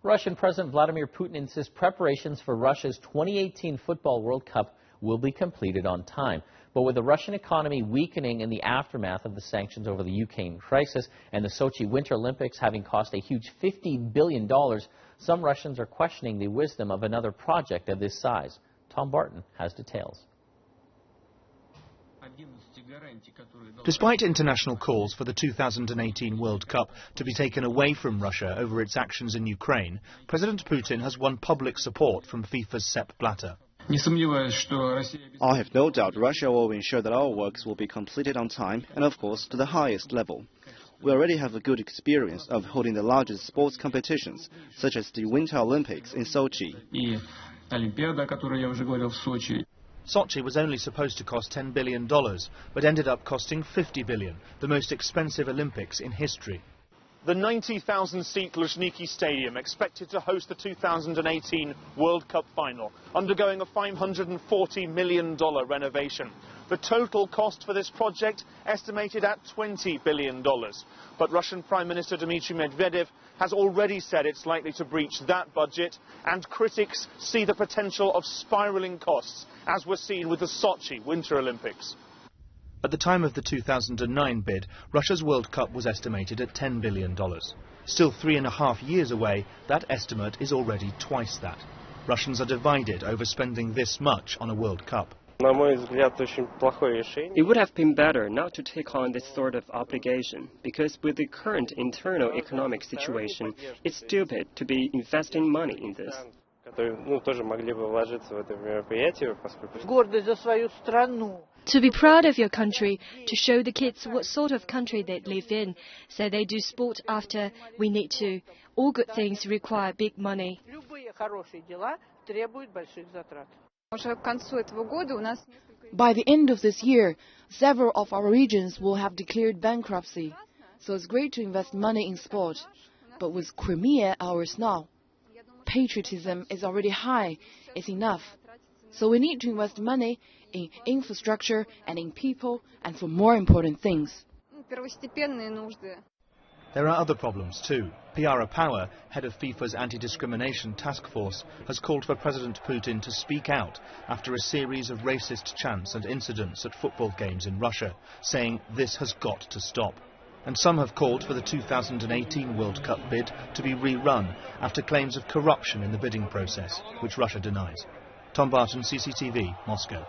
Russian President Vladimir Putin insists preparations for Russia's 2018 Football World Cup will be completed on time. But with the Russian economy weakening in the aftermath of the sanctions over the Ukraine crisis and the Sochi Winter Olympics having cost a huge $50 billion, some Russians are questioning the wisdom of another project of this size. Tom Barton has details. Despite international calls for the 2018 World Cup to be taken away from Russia over its actions in Ukraine, President Putin has won public support from FIFA's Sepp Blatter. I have no doubt Russia will ensure that our works will be completed on time and, of course, to the highest level. We already have a good experience of holding the largest sports competitions, such as the Winter Olympics in Sochi. Sochi was only supposed to cost $10 billion, but ended up costing $50 billion, the most expensive Olympics in history. The 90,000-seat Luzhniki Stadium, expected to host the 2018 World Cup final, undergoing a $540 million renovation. The total cost for this project estimated at $20 billion. But Russian Prime Minister Dmitry Medvedev has already said it's likely to breach that budget, and critics see the potential of spiralling costs, as was seen with the Sochi Winter Olympics. At the time of the 2009 bid, Russia's World Cup was estimated at $10 billion. Still 3.5 years away, that estimate is already twice that. Russians are divided over spending this much on a World Cup. It would have been better not to take on this sort of obligation, because with the current internal economic situation, it's stupid to be investing money in this. To be proud of your country, to show the kids what sort of country they live in, so they do sport after we need to. All good things require big money. By the end of this year, several of our regions will have declared bankruptcy. So it's great to invest money in sport. But with Crimea ours now, patriotism is already high. It's enough. So we need to invest money in infrastructure and in people and for more important things. There are other problems too. Piara Power, head of FIFA's anti-discrimination task force, has called for President Putin to speak out after a series of racist chants and incidents at football games in Russia, saying this has got to stop. And some have called for the 2018 World Cup bid to be rerun after claims of corruption in the bidding process, which Russia denies. Tom Barton, CCTV, Moscow.